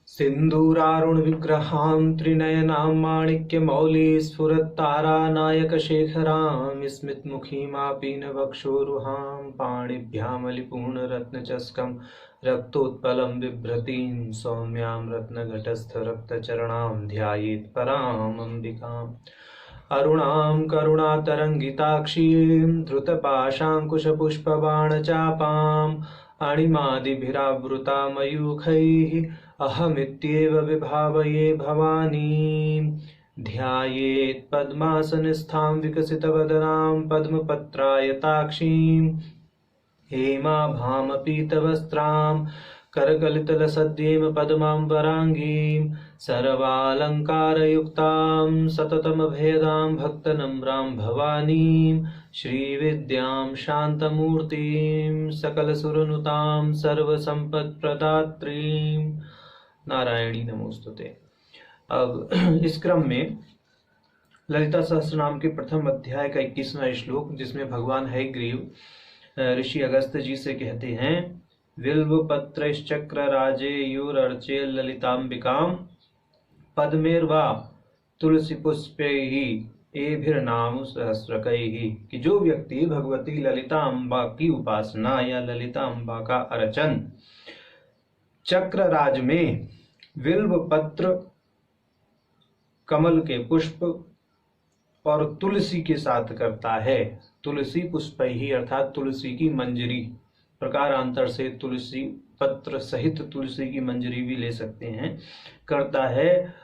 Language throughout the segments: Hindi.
सिन्दूरारुण विग्रहां त्रिनयनां माणिक्यमौलिस्फुरत्तारानायकशेखरां स्मितमुखीमापीनवक्षोरुहां पाणिभ्यामलिपूर्णरत्नचस्कं रक्तोत्पलं बिभ्रतीं सौम्यां रत्नघटस्थरक्तचरणां ध्यायेत् परामम्बिकाम् अरुणां करुणातरङ्गिताक्षीं धृतपाशाङ्कुशपुष्पबाणचापाम् अणिमादिभिरावृता मयूखैः अहमित्येव विभावये भवानीं ध्यायेत् पद्मासनस्थां विकसितवदनां पद्मपत्रायताक्षीं हेमाभामपीतवस्त्रां करकलितलसद्येम पद्माम्बराङ्गीं सर्वालङ्कारयुक्तां सततमभेदां भक्तनम्रां भवानीं श्रीविद्यां शान्तमूर्तिं सकलसुरनुतां सर्वसम्पत्प्रदात्रीं नारायणी नमोस्तुते। अब इस क्रम में ललिता सहस्रनाम के प्रथम अध्याय का 21वां श्लोक, जिसमें भगवान हयग्रीव ऋषि अगस्त्य जी से कहते हैं, विल्वपत्रैश्चक्र राजेयुरर्चे ललितांबिकां पद्मेर्वा तुलसी पुष्पैः एभिर्नाम सहस्रकैः, कि जो व्यक्ति भगवती ललिता अम्बा की उपासना या ललिता अम्बा का अर्चन चक्रराज में विल्व पत्र, कमल के पुष्प और तुलसी के साथ करता है, तुलसी पुष्प ही अर्थात तुलसी की मंजरी, प्रकारांतर से तुलसी पत्र सहित तुलसी की मंजरी भी ले सकते हैं, करता है,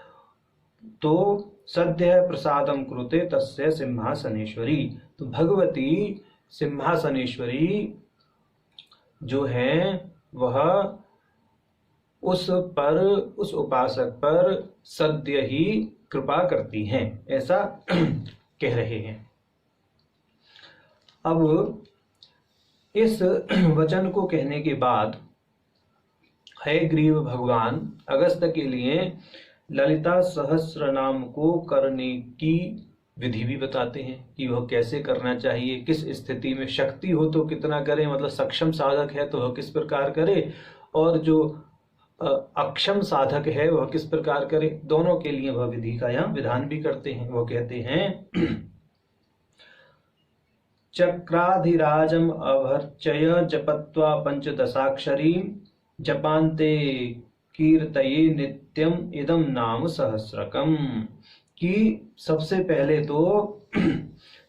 तो सद्य प्रसादम कृते तस्य सिंहासनेश्वरी, तो भगवती सिंहासनेश्वरी जो है वह उस उपासक पर सद्य ही कृपा करती हैं, ऐसा कह रहे हैं। अब इस वचन को कहने के बाद हयग्रीव भगवान अगस्त्य के लिए ललिता सहस्र नाम को करने की विधि भी बताते हैं कि वह कैसे करना चाहिए, किस स्थिति में, शक्ति हो तो कितना करे, मतलब सक्षम साधक है तो वह किस प्रकार करे, और जो अक्षम साधक है वह किस प्रकार करे, दोनों के लिए वह विधि का यहाँ विधान भी करते हैं। वो कहते हैं, चक्राधिराजम अभर्चय जपत्वा पंचदशाक्षरी जपान्ते कीर्तये नित्यम इदम नाम सहस्रकम, कि सबसे पहले तो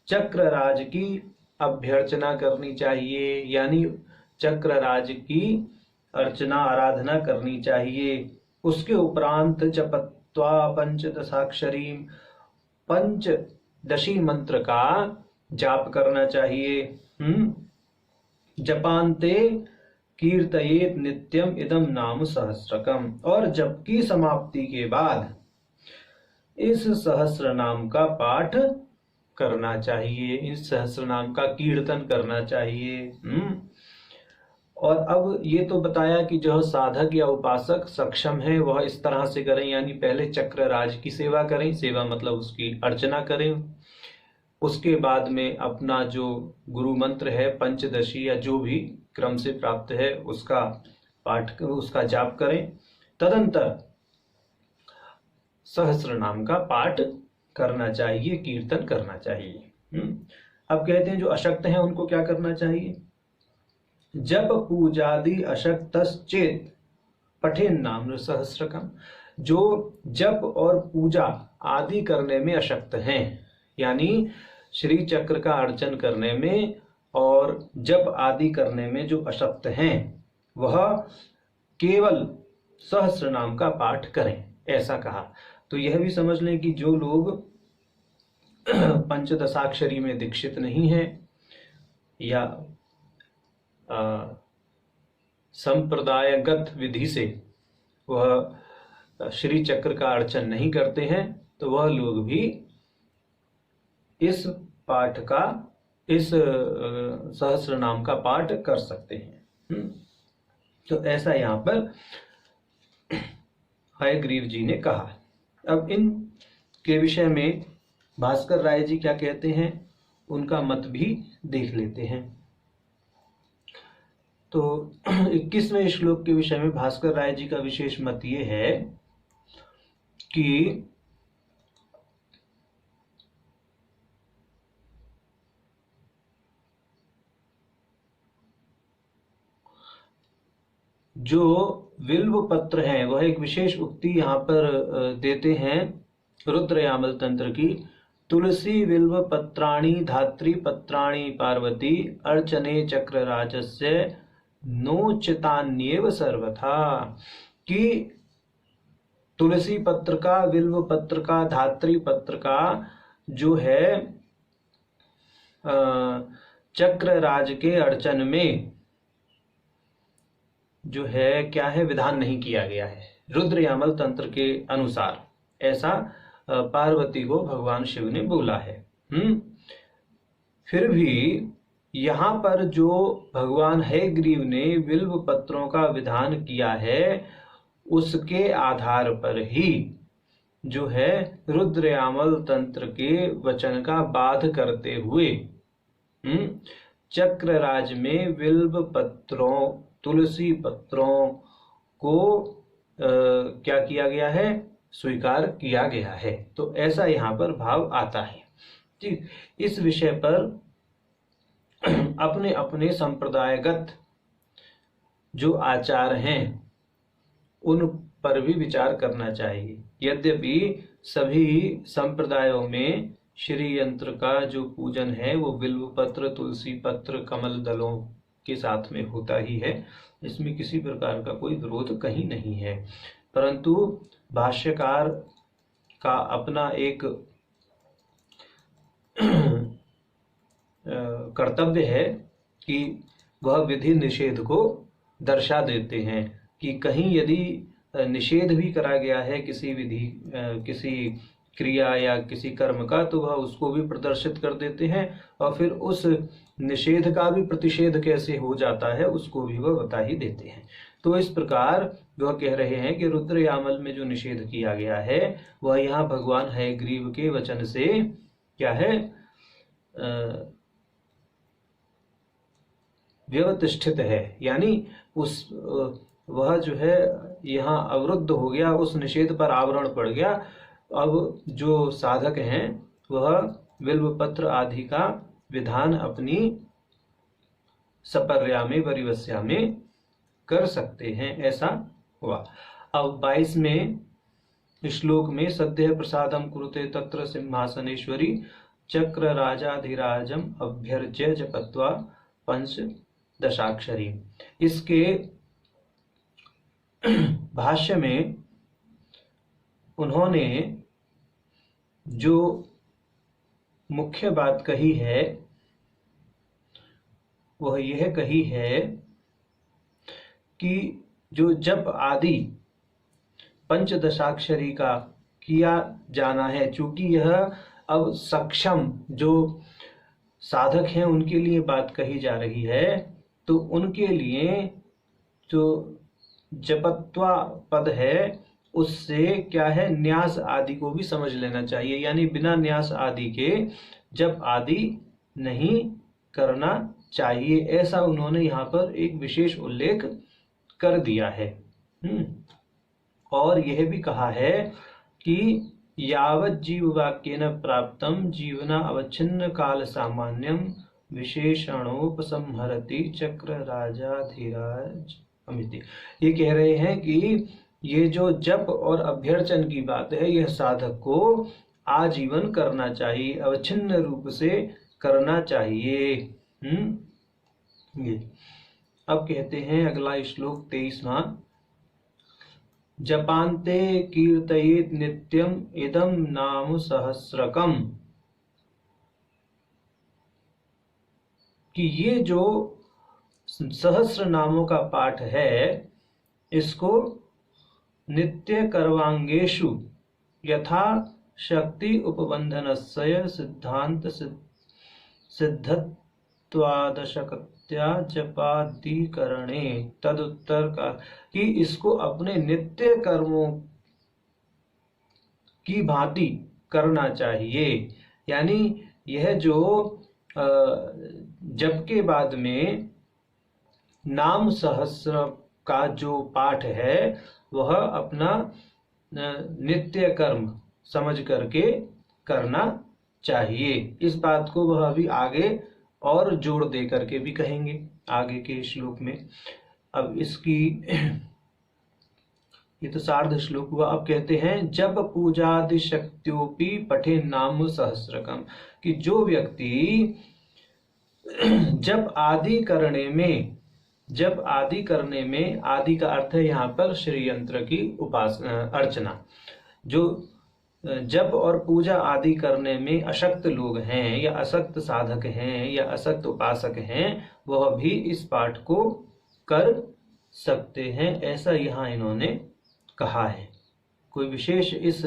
चक्रराज की अभ्यर्चना करनी चाहिए, यानी चक्रराज की अर्चना आराधना करनी चाहिए। उसके उपरांत जपत्वा पंचदशाक्षरी, पंचदशी मंत्र का जाप करना चाहिए। जपान्ते कीर्तयेत नित्यम इदम नाम सहस्रकम, और जप की समाप्ति के बाद इस सहस्र नाम का पाठ करना चाहिए, इस सहस्र नाम का कीर्तन करना चाहिए। और अब ये तो बताया कि जो साधक या उपासक सक्षम है वह इस तरह से करें, यानी पहले चक्रराज की सेवा करें, सेवा मतलब उसकी अर्चना करें, उसके बाद में अपना जो गुरु मंत्र है पंचदशी या जो भी क्रम से प्राप्त है उसका पाठ, उसका जाप करें, तदंतर सहस्र नाम का पाठ करना चाहिए, कीर्तन करना चाहिए। अब कहते हैं जो अशक्त हैं उनको क्या करना चाहिए, जप पूजादि अशक्तश्चेत पठेन नाम सहस्रकम, जो जप और पूजा आदि करने में अशक्त हैं, यानी श्री चक्र का अर्चन करने में और जप आदि करने में जो अशक्त हैं वह केवल सहस्र नाम का पाठ करें, ऐसा कहा। तो यह भी समझ लें कि जो लोग पंचदशाक्षरी में दीक्षित नहीं हैं या संप्रदायगत विधि से वह श्री चक्र का अर्चन नहीं करते हैं, तो वह लोग भी इस पाठ का, इस सहस्र नाम का पाठ कर सकते हैं। तो ऐसा यहाँ पर हयग्रीव जी ने कहा। अब इन के विषय में भास्कर राय जी क्या कहते हैं, उनका मत भी देख लेते हैं। तो 21वें श्लोक के विषय में भास्कर राय जी का विशेष मत ये है कि जो विल्व पत्र हैं वह एक विशेष उक्ति यहाँ पर देते हैं रुद्र यामल तंत्र की। तुलसी विल्व पत्राणि धात्री पत्राणि पार्वती अर्चने चक्र राजस्य नोचितान्येव सर्वथा। कि तुलसी पत्र का, विल्व पत्र का, धात्री पत्र का जो है चक्र राज के अर्चन में जो है क्या है, विधान नहीं किया गया है रुद्र यामल तंत्र के अनुसार। ऐसा पार्वती को भगवान शिव ने बोला है। फिर भी यहाँ पर जो भगवान हयग्रीव ने बिल्व पत्रों का विधान किया है उसके आधार पर ही जो है रुद्र यामल तंत्र के वचन का बाध करते हुए चक्र राज में बिल्व पत्रों, तुलसी पत्रों को क्या किया गया है, स्वीकार किया गया है। तो ऐसा यहाँ पर भाव आता है। ठीक, इस विषय पर अपने अपने संप्रदायगत जो आचार हैं उन पर भी विचार करना चाहिए। यद्यपि सभी संप्रदायों में श्री यंत्र का जो पूजन है वो बिल्व पत्र, तुलसी पत्र, कमल दलों के साथ में होता ही है, इसमें किसी प्रकार का कोई विरोध कहीं नहीं है। परंतु भाष्यकार का अपना एक कर्तव्य है कि वह विधि निषेध को दर्शा देते हैं कि कहीं यदि निषेध भी करा गया है किसी विधि, किसी क्रिया या किसी कर्म का, तो वह उसको भी प्रदर्शित कर देते हैं और फिर उस निषेध का भी प्रतिषेध कैसे हो जाता है उसको भी वह बता ही देते हैं। तो इस प्रकार वह कह रहे हैं कि रुद्र यामल में जो निषेध किया गया है वह यहाँ भगवान हयग्रीव के वचन से क्या है, व्यवतिष्ठित है, यानी उस वह जो है यहाँ अवरुद्ध हो गया, उस निषेध पर आवरण पड़ गया। अब जो साधक हैं वह बिल्व पत्र आदि का विधान अपनी सपर्या में, वरिवस्या में कर सकते हैं। ऐसा हुआ। अब 22वें श्लोक में सद्य प्रसादम कुरुते तत्र सिंहासनेश्वरी चक्र राजाधिराजम अभ्यर्च्य जपत्वा पंच दशाक्षरी। इसके भाष्य में उन्होंने जो मुख्य बात कही है वह यह कही है कि जो जप आदि पंचदशाक्षरी का किया जाना है, चूंकि यह अब सक्षम जो साधक हैं उनके लिए बात कही जा रही है, तो उनके लिए जो जपत्वा पद है उससे क्या है, न्यास आदि को भी समझ लेना चाहिए, यानी बिना न्यास आदि के जप आदि नहीं करना चाहिए। ऐसा उन्होंने यहाँ पर एक विशेष उल्लेख कर दिया है। और यह भी कहा है कि यावत् जीव वाक्येन प्राप्तम जीवना अवच्छिन्न काल सामान्यम विशेषणोपसंहरति चक्र राजाधिराज अमिति। ये कह रहे हैं कि ये जो जप और अभ्यर्चन की बात है यह साधक को आजीवन करना चाहिए, अवच्छिन्न रूप से करना चाहिए। ये अब कहते हैं अगला श्लोक 23वां, जपान्ते कीर्तयेत् नित्यम इदं नाम सहस्रकम। कि ये जो सहस्र नामों का पाठ है इसको नित्य कर्वांगेषु यथा शक्ति उपबंधनस्य सिद्धांत सिद्धत्वादशकत्या जपादिकरणे तदुत्तर का, कि इसको अपने नित्य कर्मों की भांति करना चाहिए। यानी यह जो जप के बाद में नाम सहस्र का जो पाठ है वह अपना नित्य कर्म समझ करके करना चाहिए। इस बात को वह अभी आगे और जोड़ दे करके भी कहेंगे आगे के श्लोक में। अब इसकी ये तो सार्ध श्लोक हुआ। अब कहते हैं जब पूजादि शक्त्योपि पठे नाम सहस्रकम, कि जो व्यक्ति जब आदि करने में, आदि का अर्थ है यहाँ पर श्री यंत्र की उपासना अर्चना, जो जब और पूजा आदि करने में अशक्त लोग हैं या अशक्त साधक हैं या अशक्त उपासक हैं, वह भी इस पाठ को कर सकते हैं, ऐसा यहाँ इन्होंने कहा है। कोई विशेष इस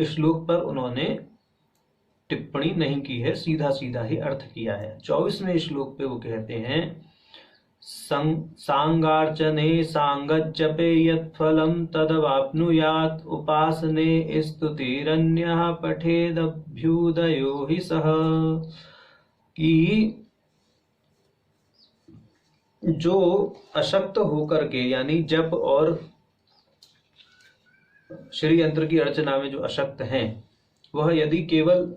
श्लोक पर उन्होंने टिप्पणी नहीं की है, सीधा सीधा ही अर्थ किया है। 24वें श्लोक पे वो कहते हैं सांगार्चने सांगजपे यत्फलं तदवाप्नुयात् उपासने स्तुतिरन्यः पठेदभ्युदयो हि सः, कि जो अशक्त होकर के, यानी जप और श्री यंत्र की अर्चना में जो अशक्त हैं, वह यदि केवल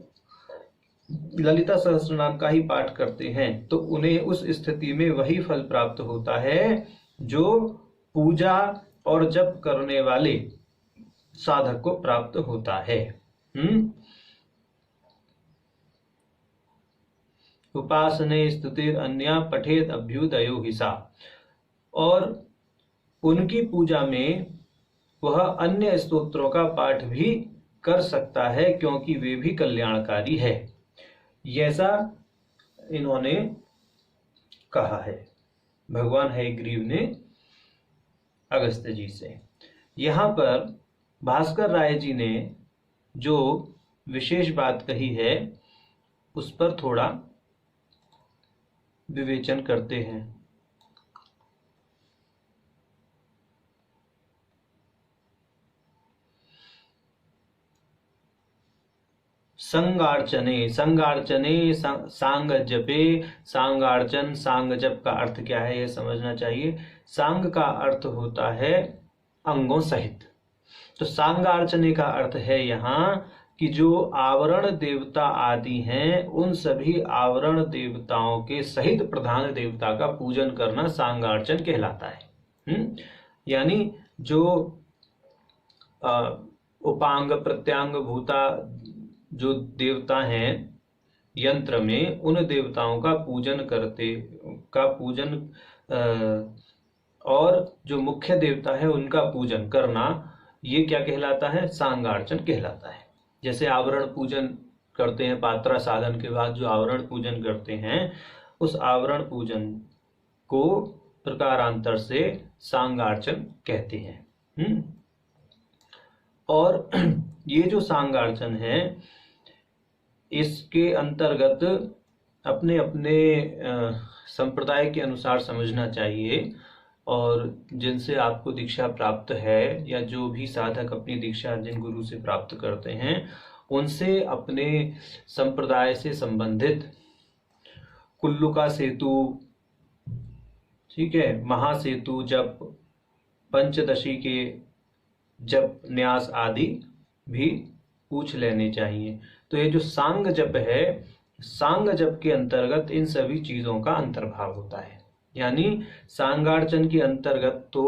ललिता सहस्रनाम का ही पाठ करते हैं तो उन्हें उस स्थिति में वही फल प्राप्त होता है जो पूजा और जप करने वाले साधक को प्राप्त होता है। उपासने स्तुतिर अन्य पठेद अभ्युदयो हिसा, और उनकी पूजा में वह अन्य स्तोत्रों का पाठ भी कर सकता है क्योंकि वे भी कल्याणकारी है, ऐसा इन्होंने कहा है भगवान हयग्रीव ने अगस्त्य जी से। यहाँ पर भास्कर राय जी ने जो विशेष बात कही है उस पर थोड़ा विवेचन करते हैं। संगार्चने सांग जपे, सांगार्चन सांग जप का अर्थ क्या है यह समझना चाहिए। सांग का अर्थ होता है अंगों सहित, तो सांगार्चने का अर्थ है यहाँ कि जो आवरण देवता आदि हैं उन सभी आवरण देवताओं के सहित प्रधान देवता का पूजन करना सांगार्चन कहलाता है। यानी जो उपांग प्रत्यांग भूता जो देवता हैं यंत्र में, उन देवताओं का पूजन और जो मुख्य देवता है उनका पूजन करना, ये क्या कहलाता है? सांगार्चन कहलाता है। जैसे आवरण पूजन करते हैं, पात्रा साधन के बाद जो आवरण पूजन करते हैं, उस आवरण पूजन को प्रकारांतर से सांगार्चन कहते हैं। और ये जो सांगार्चन है इसके अंतर्गत अपने अपने संप्रदाय के अनुसार समझना चाहिए, और जिनसे आपको दीक्षा प्राप्त है या जो भी साधक अपनी दीक्षा जिन गुरु से प्राप्त करते हैं उनसे अपने संप्रदाय से संबंधित कुल्लू का सेतु, ठीक है, महासेतु जप, पंचदशी के जप न्यास आदि भी पूछ लेने चाहिए। तो ये जो सांग जप है, सांग जप के अंतर्गत इन सभी चीजों का अंतर्भाव होता है। यानी सांगार्चन के अंतर्गत तो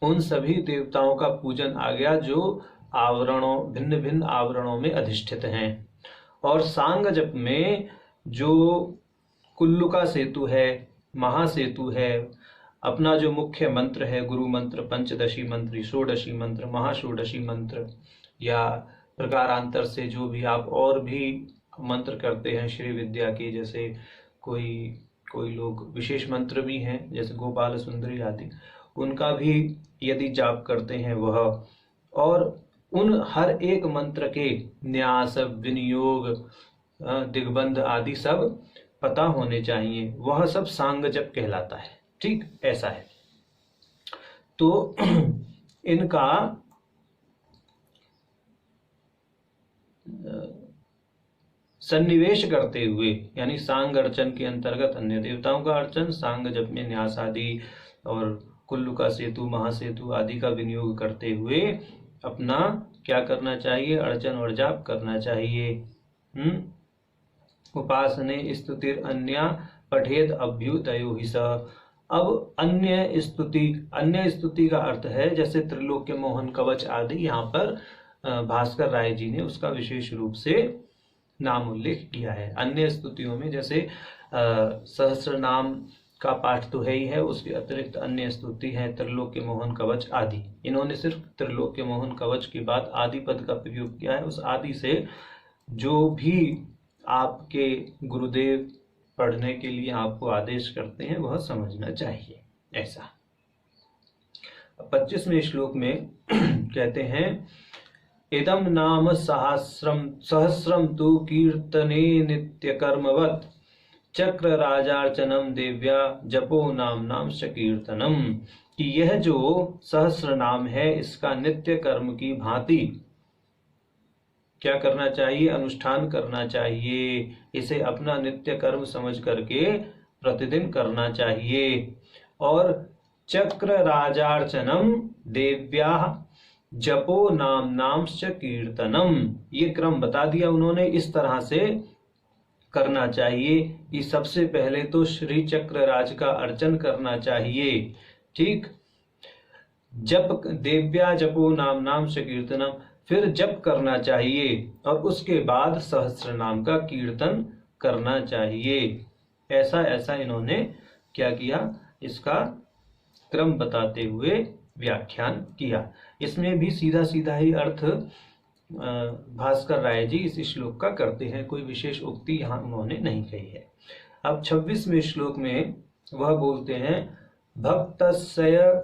उन सभी देवताओं का पूजन आ गया जो आवरणों, भिन्न भिन्न आवरणों में अधिष्ठित हैं। और सांग जप में जो कुल्लू का सेतु है, महासेतु है, अपना जो मुख्य मंत्र है, गुरु मंत्र, पंचदशी मंत्र, षोडशी मंत्र, महाषोडशी मंत्र, या प्रकारांतर से जो भी आप और भी मंत्र करते हैं श्री विद्या की, जैसे कोई लोग विशेष मंत्र भी हैं जैसे गोपाल सुंदरी आदि, उनका भी यदि जाप करते हैं वह, और उन हर एक मंत्र के न्यास, विनियोग, दिग्बंध आदि सब पता होने चाहिए, वह सब सांग जप कहलाता है। ठीक ऐसा है। तो इनका सन्निवेश करते हुए, यानी सांग अर्चन के अंतर्गत अन्य देवताओं का अर्चन, सांग जप में न्यास आदि और कुल्लू का सेतु, महासेतु आदि का विनियोग करते हुए अपना क्या करना चाहिए, अर्चन और जाप करना चाहिए। उपासने स्तुतिर अन्या पठेद अभ्युदयो हि स। अब अन्य स्तुति का अर्थ है जैसे त्रिलोक्य मोहन कवच आदि, यहाँ पर भास्कर राय जी ने उसका विशेष रूप से नाम उल्लेख किया है। अन्य स्तुतियों में जैसे सहस्र नाम का पाठ तो है ही है, उसके अतिरिक्त अन्य स्तुति है त्रिलोक्य मोहन कवच आदि। इन्होंने सिर्फ त्रिलोक्य मोहन कवच के बाद आदि पद का प्रयोग किया है। उस आदि से जो भी आपके गुरुदेव पढ़ने के लिए आपको आदेश करते हैं वह समझना चाहिए। ऐसा 25वें श्लोक में कहते हैं, इदम नाम सहस्रम तु कीर्तने नित्य कर्मवत् चक्र राजार्चनम देव्या जपो नाम च कीर्तनम। कि यह जो सहस्र नाम है इसका नित्य कर्म की भांति क्या करना चाहिए, अनुष्ठान करना चाहिए। इसे अपना नित्य कर्म समझ करके प्रतिदिन करना चाहिए। और चक्र राजार्चनम देव्या जपो नाम च कीर्तनम, ये क्रम बता दिया उन्होंने। इस तरह से करना चाहिए कि सबसे पहले तो श्री चक्र राज का अर्चन करना चाहिए, ठीक। जप देव्या जपो नाम च कीर्तनम, फिर जप करना चाहिए और उसके बाद सहस्र नाम का कीर्तन करना चाहिए। ऐसा ऐसा इन्होंने क्या किया, इसका क्रम बताते हुए व्याख्यान किया। इसमें भी सीधा सीधा ही अर्थ भास्कर राय जी इस श्लोक का करते हैं, कोई विशेष उक्ति यहाँ उन्होंने नहीं कही है। अब 26वें श्लोक में वह बोलते हैं, भक्तस्य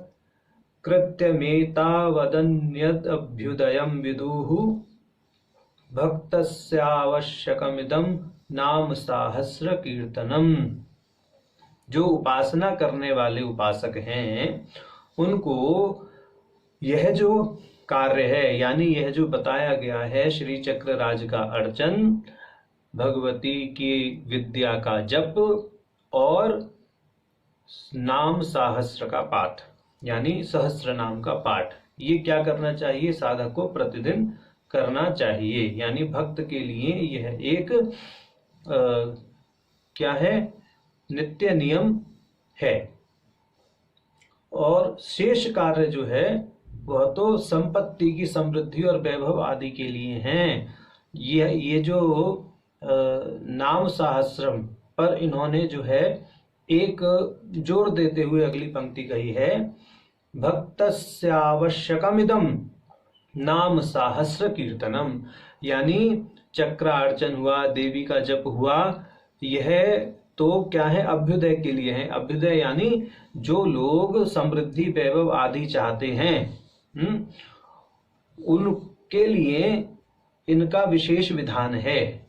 कृत्यमेतावदन्यदभ्युदयं विदुः भक्तस्यावश्यकमिदं नाम सहस्र कीर्तनम। जो उपासना करने वाले उपासक हैं उनको यह जो कार्य है, यानी यह जो बताया गया है श्री चक्र राज का अर्चन, भगवती की विद्या का जप और नाम सहस्र का पाठ, यानी सहस्र नाम का पाठ, ये क्या करना चाहिए, साधक को प्रतिदिन करना चाहिए। यानी भक्त के लिए यह एक क्या है, नित्य नियम है। और शेष कार्य जो है वह तो संपत्ति की समृद्धि और वैभव आदि के लिए हैं। ये जो नाम सहस्रम पर इन्होंने जो है एक जोर देते हुए अगली पंक्ति कही है, भक्तस्यावश्यकमिदं नाम सहस्र कीर्तनम। यानी चक्रार्चन हुआ, देवी का जप हुआ, यह तो क्या है, अभ्युदय के लिए है। अभ्युदय यानी जो लोग समृद्धि वैभव आदि चाहते हैं उनके लिए इनका विशेष विधान है,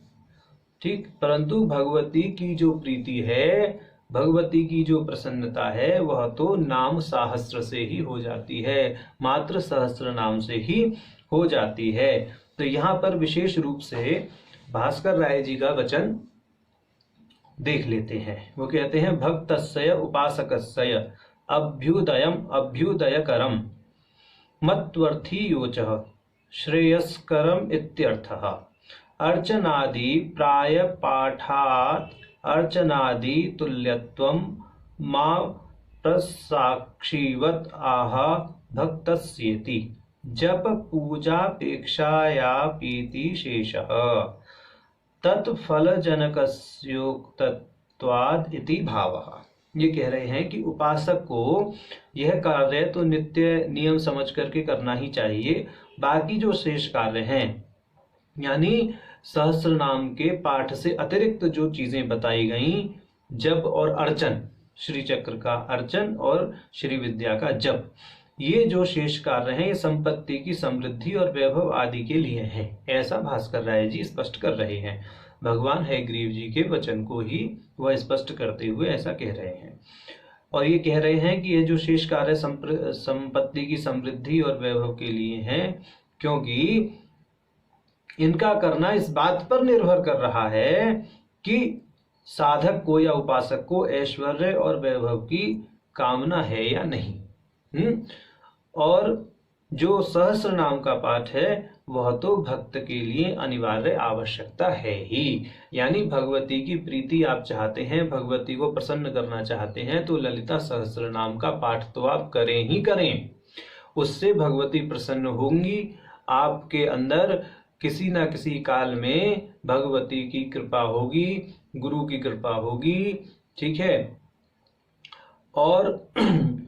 ठीक। परंतु भगवती की जो प्रीति है, भगवती की जो प्रसन्नता है वह तो नाम सहस्र से ही हो जाती है, मात्र सहस्र नाम से ही हो जाती है। तो यहाँ पर विशेष रूप से भास्कर राय जी का वचन देख लेते हैं। वो कहते हैं, भक्तस्य उपासकस्य अभ्युदयकरम मत्वर्थी योचः श्रेयस्करम इत्यर्थः। अर्चनादि प्राय पाठात् अर्चनादि तुल्यत्वं मा प्रसाक्षीवत् आह भक्तस्येति जप पूजापेक्षायापीति शेषः तत्फलजनकस्योक्तत्वाद् इति भावः। ये कह रहे हैं कि उपासक को यह कार्य तो नित्य नियम समझ करके करना ही चाहिए। बाकी जो शेष कार्य हैं, यानी सहस्र नाम के पाठ से अतिरिक्त जो चीजें बताई गई, जप और अर्चन, श्री चक्र का अर्चन और श्री विद्या का जप, ये जो शेष कार्य हैं ये संपत्ति की समृद्धि और वैभव आदि के लिए हैं। ऐसा भास्कर राय जी स्पष्ट कर रहे हैं। भगवान हयग्रीव जी के वचन को ही वह स्पष्ट करते हुए ऐसा कह रहे हैं। और ये कह रहे हैं कि ये जो शेष कार्य संपत्ति की समृद्धि और वैभव के लिए हैं, क्योंकि इनका करना इस बात पर निर्भर कर रहा है कि साधक को या उपासक को ऐश्वर्य और वैभव की कामना है या नहीं। और जो सहस्र नाम का पाठ है वह तो भक्त के लिए अनिवार्य आवश्यकता है ही। यानी भगवती की प्रीति आप चाहते हैं, भगवती को प्रसन्न करना चाहते हैं, तो ललिता सहस्र नाम का पाठ तो आप करें ही करें। उससे भगवती प्रसन्न होंगी, आपके अंदर किसी न किसी काल में भगवती की कृपा होगी, गुरु की कृपा होगी, ठीक है। और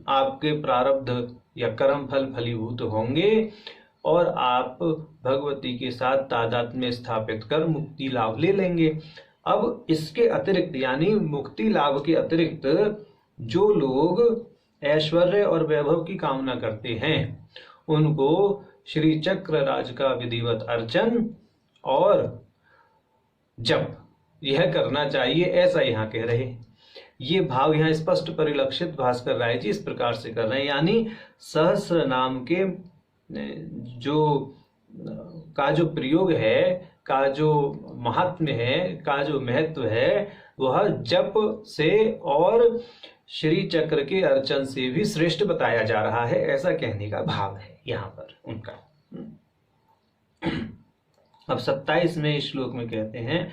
आपके प्रारब्ध या कर्म फल फलीभूत होंगे और आप भगवती के साथ तादात्म्य स्थापित कर मुक्ति लाभ ले लेंगे। अब इसके अतिरिक्त यानी मुक्ति लाभ के अतिरिक्त जो लोग ऐश्वर्य और वैभव की कामना करते हैं उनको श्री चक्रराज का विधिवत अर्चन और जप यह करना चाहिए, ऐसा यहाँ कह रहे। ये भाव यहाँ स्पष्ट परिलक्षित भास्कर राय जी इस प्रकार से कर रहे हैं। यानी सहस्र नाम के जो प्रयोग है, का जो महात्म्य है, का जो महत्व है, वह जप से और श्री चक्र के अर्चन से भी श्रेष्ठ बताया जा रहा है, ऐसा कहने का भाव है यहाँ पर उनका। अब 27वें श्लोक में कहते हैं,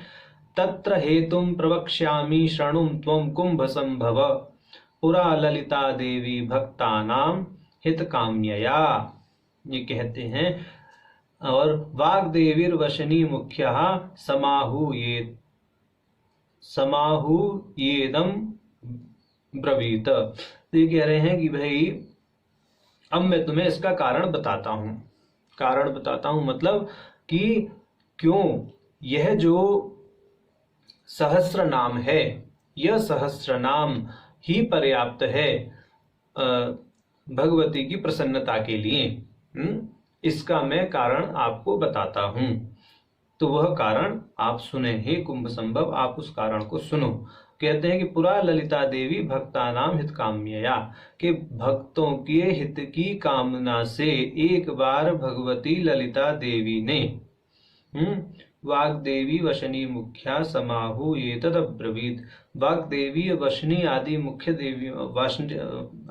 तत्र हेतुम प्रवक्ष्यामि शृणुम त्वं कुंभ संभव पुरा ललिता देवी भक्तानाम हित काम्यया। ये कहते हैं, और वाग्देवीर्वशनी मुख्यः समाहूयेदं ब्रवीत। तो ये कह रहे हैं कि भाई अब मैं तुम्हें इसका कारण बताता हूं मतलब कि क्यों यह जो सहस्र नाम है, यह सहस्र नाम ही पर्याप्त है भगवती की प्रसन्नता के लिए। इसका मैं कारण आपको बताता हूं, तो वह कारण आप सुने। हे कुंभ संभव, आप उस कारण को सुनो। कहते हैं कि पुरा ललिता देवी भक्तानाम हित काम्यया, कि भक्तों के हित की कामना से एक बार भगवती ललिता देवी ने वाग्देवी वशनी मुख्या समाहु ये तदब्रवीत। वाग्देवी वशनी आदि मुख्य देवी,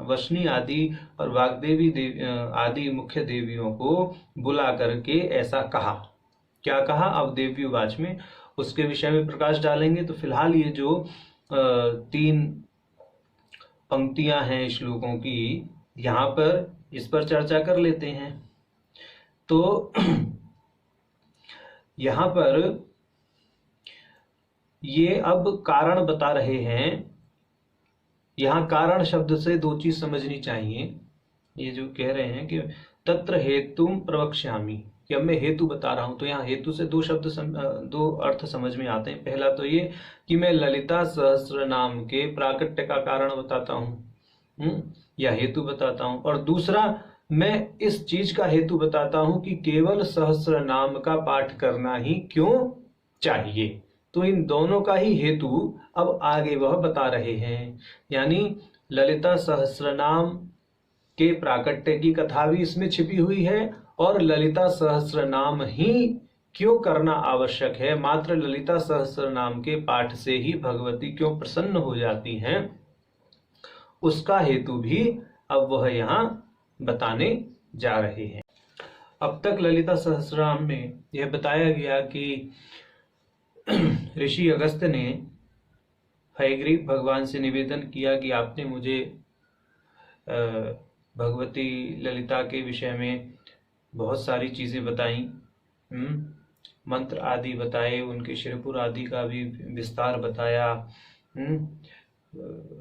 वशनी आदि और वाग्देवी आदि मुख्य देवियों को बुला करके ऐसा कहा। क्या कहा अब देव्युवाच में उसके विषय में प्रकाश डालेंगे। तो फिलहाल ये जो 3 पंक्तियां हैं श्लोकों की, यहाँ पर इस पर चर्चा कर लेते हैं। तो यहाँ पर ये अब कारण बता रहे हैं। यहाँ कारण शब्द से 2 चीज समझनी चाहिए। ये जो कह रहे हैं कि तत्र हेतुम प्रवक्ष्यामि, कि अब मैं हेतु बता रहा हूं, तो यहाँ हेतु से 2 अर्थ समझ में आते हैं। पहला तो ये कि मैं ललिता सहस्र नाम के प्राकट्य का कारण बताता हूं या हेतु बताता हूं, और दूसरा मैं इस चीज का हेतु बताता हूं कि केवल सहस्र नाम का पाठ करना ही क्यों चाहिए। तो इन दोनों का ही हेतु अब आगे वह बता रहे हैं। यानी ललिता सहस्र नाम के प्राकट्य की कथा भी इसमें छिपी हुई है, और ललिता सहस्र नाम ही क्यों करना आवश्यक है, मात्र ललिता सहस्र नाम के पाठ से ही भगवती क्यों प्रसन्न हो जाती हैं, उसका हेतु भी अब वह यहाँ बताने जा रहे हैं। अब तक ललिता सहस्रनाम में यह बताया गया कि ऋषि अगस्त्य ने हयग्रीव भगवान से निवेदन किया कि आपने मुझे भगवती ललिता के विषय में बहुत सारी चीजें बताई, मंत्र आदि बताए, उनके शिरपुर आदि का भी विस्तार बताया,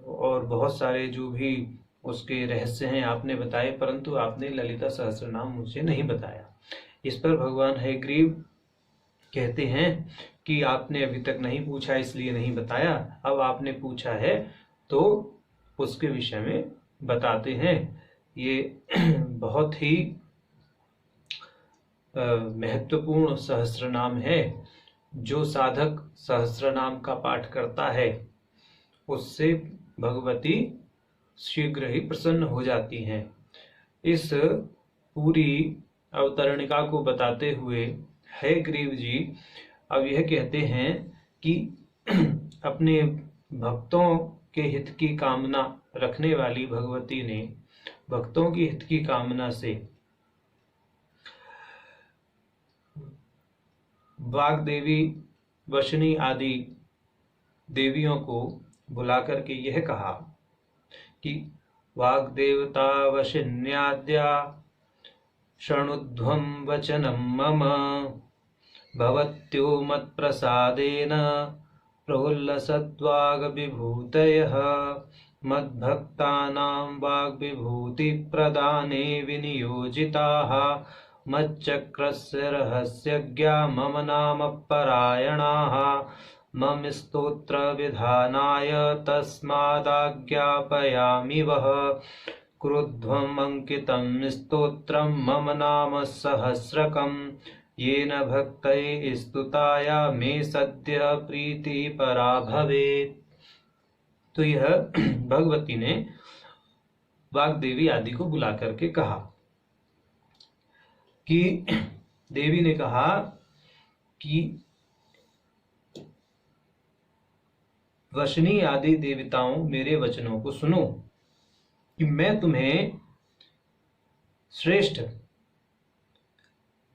और बहुत सारे जो भी उसके रहस्य हैं आपने बताए, परंतु आपने ललिता सहस्रनाम मुझे नहीं बताया। इस पर भगवान हयग्रीव कहते हैं कि आपने अभी तक नहीं पूछा इसलिए नहीं बताया, अब आपने पूछा है तो उसके विषय में बताते हैं। ये बहुत ही महत्वपूर्ण सहस्रनाम है। जो साधक सहस्रनाम का पाठ करता है उससे भगवती शीघ्र ही प्रसन्न हो जाती हैं। इस पूरी अवतरणिका को बताते हुए हे ग्रीव जी, अब यह कहते हैं कि अपने भक्तों के हित की कामना रखने वाली भगवती ने भक्तों की हित की कामना से वाग्देवी वशनी आदि देवियों को बुलाकर के यह कहा कि वाग्देवता वशिन्याद्या शृणुध्वं वचनं मम भवत्यो मत्प्रसादेन प्रोल्लसद्वाग्विभूतयः मद्भक्तानां वाग्विभूतिप्रदाने विनियोजिताः मच्चक्रस्य रहस्यज्ञा मम नाम परायणाः मम स्तोत्र विधानाय तस्मादाज्ञापयामि वः क्रुध्वम् अंकितं स्तोत्रं मम नाम सहस्रकं येन भक्तैः स्तुताया मे सद्य प्रीति परा भवेत्। तो यह भगवती ने वाग्देवी आदि को बुला करके कहा कि देवी ने कहा कि वशनी आदि देवताओं, मेरे वचनों को सुनो कि मैं तुम्हें श्रेष्ठ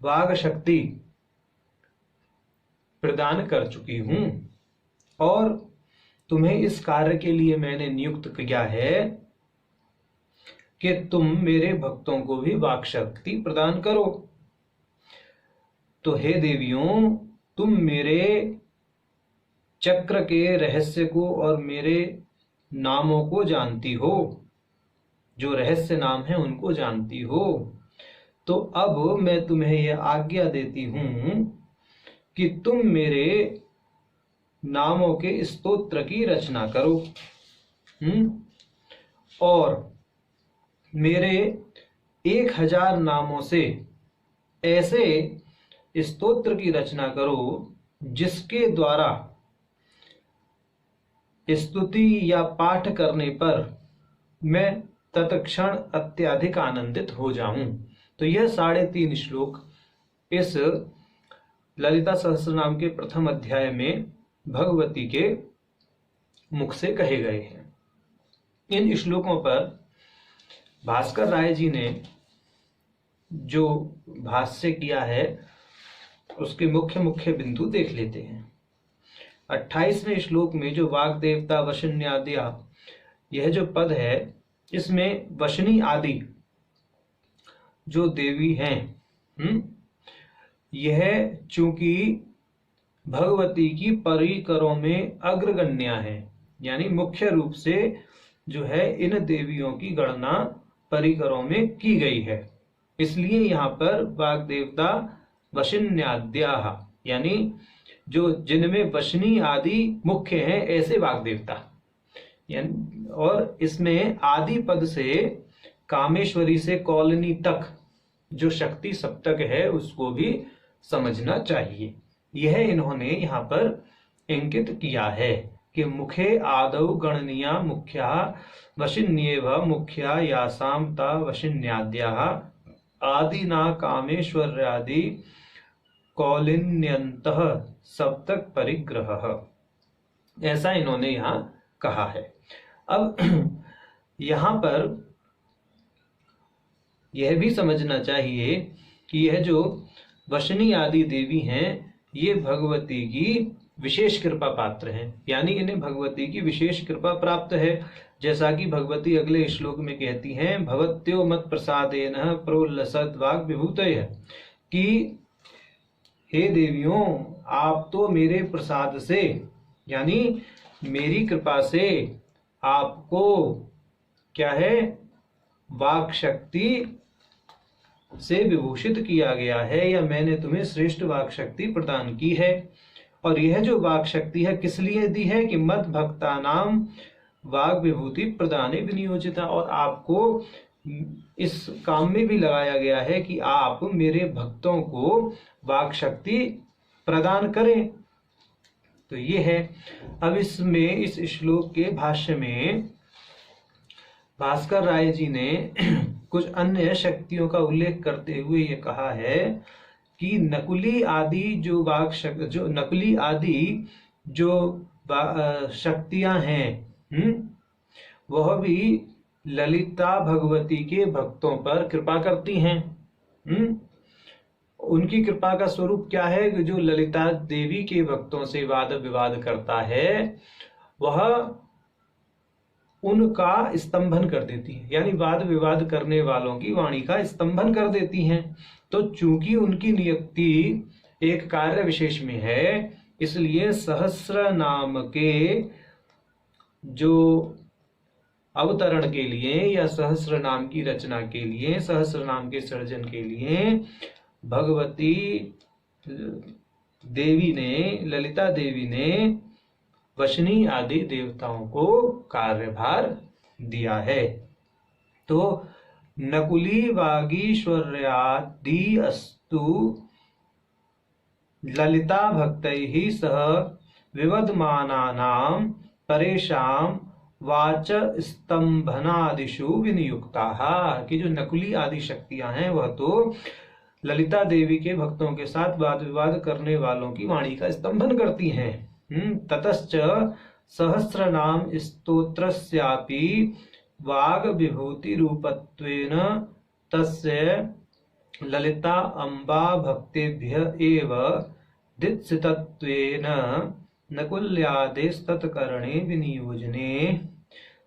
वाग शक्ति प्रदान कर चुकी हूं और तुम्हें इस कार्य के लिए मैंने नियुक्त किया है कि तुम मेरे भक्तों को भी वाक शक्ति प्रदान करो। तो हे देवियों, तुम मेरे चक्र के रहस्य को और मेरे नामों को जानती हो, जो रहस्य नाम है उनको जानती हो। तो अब मैं तुम्हें यह आज्ञा देती हूं कि तुम मेरे नामों के स्तोत्र की रचना करो और मेरे 1000 नामों से ऐसे स्तोत्र की रचना करो जिसके द्वारा स्तुति या पाठ करने पर मैं तत्क्षण अत्यधिक आनंदित हो जाऊं। तो यह 3.5 श्लोक इस ललिता सहस्रनाम के प्रथम अध्याय में भगवती के मुख से कहे गए हैं। इन श्लोकों पर भास्कर राय जी ने जो भाष्य किया है उसके मुख्य मुख्य बिंदु देख लेते हैं। 28वें श्लोक में जो वाग्देवता वशन्याद्या, यह जो पद है, इसमें वशनी आदि जो देवी हैं, यह चूंकि भगवती की परिकरों में अग्रगण्य है, यानी मुख्य रूप से जो है इन देवियों की गणना परिकरों में की गई है, इसलिए यहाँ पर वाग्देवता वशिन्याद्या, यानी जो जिनमें वशनी आदि मुख्य हैं ऐसे वाग्देवता, यानी और इसमें आदि पद से कामेश्वरी से कौलनी तक जो शक्ति सप्तक है उसको भी समझना चाहिए। यह इन्होंने यहाँ पर इंकित किया है कि मुखे आदौ गणनीया मुख्या वशिन्येव मुख्या यासाम ता वशिन्याद्या आदिना कामेश्वर्यादि कौलिन्यन्तः सप्तक परिग्रह, ऐसा इन्होंने यहाँ कहा है। अब यहाँ पर यह भी समझना चाहिए कि यह जो वशनी आदि देवी हैं ये भगवती की विशेष कृपा पात्र हैं, यानी इन्हें भगवती की विशेष कृपा प्राप्त है। जैसा कि भगवती अगले श्लोक में कहती हैं, भवत्यो मत प्रसादेन प्रोल्लसद वाग विभूतय, कि हे देवियों, आप तो मेरे प्रसाद से यानी मेरी कृपा से आपको क्या है, वाक शक्ति से विभूषित किया गया है, या मैंने तुम्हें श्रेष्ठ वाक शक्ति प्रदान की है। और यह जो वाक शक्ति है किस लिए दी है कि मद भक्ता नाम वाग विभूति प्रदाने विनियोजिता, और आपको इस काम में भी लगाया गया है कि आप मेरे भक्तों को वाक शक्ति प्रदान करें। तो ये है। अब इसमें इस श्लोक के भाष्य में भास्कर राय जी ने कुछ अन्य शक्तियों का उल्लेख करते हुए ये कहा है कि नकुली आदि जो शक्तियां हैं, वह भी ललिता भगवती के भक्तों पर कृपा करती हैं। उनकी कृपा का स्वरूप क्या है कि जो ललिता देवी के भक्तों से वाद विवाद करता है वह उनका स्तंभन कर देती है, यानी वाद विवाद करने वालों की वाणी का स्तंभन कर देती हैं। तो चूंकि उनकी नियुक्ति एक कार्य विशेष में है, इसलिए सहस्र नाम के जो अवतरण के लिए या सहस्र नाम की रचना के लिए, सहस्र नाम के सृजन के लिए भगवती देवी ने, ललिता देवी ने वशनी आदि देवताओं को कार्यभार दिया है। तो नकुली वागीश्वर्यादि अस्तु ललिता भक्तैः सह विवदमानानां परेषां वाच स्तंभनादिषु विनियुक्ताः, कि जो नकुली आदि शक्तियां हैं वह तो ललिता देवी के भक्तों के साथ वाद विवाद करने वालों की वाणी का स्तंभन करती हैं। ततश्च सहस्रनाम स्तोत्रस्यापि वाग विभूति रूपत्वेन तस्य ललिता अम्बा भक्तेभ्य एव दित्सितत्वेन नकुल्यादेस्तत्करणे विनियोजने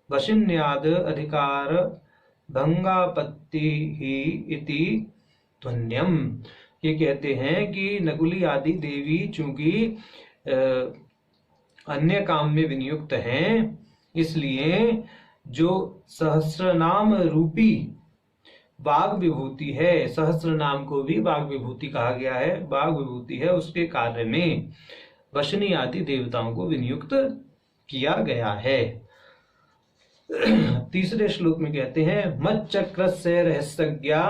वशिन्याद अधिकार भंगापत्तिः इति ध्वन्यम। ये कहते हैं कि नकुली आदि देवी चूंकि अन्य काम में विनियुक्त हैं, इसलिए जो सहस्रनाम रूपी वाग विभूति है, सहस्र नाम को भी वाग विभूति कहा गया है, वाग विभूति है, उसके कार्य में वशनी आदि देवताओं को विनियुक्त किया गया है। तीसरे श्लोक में कहते हैं मच्चक्रस्य रहस्यज्ञा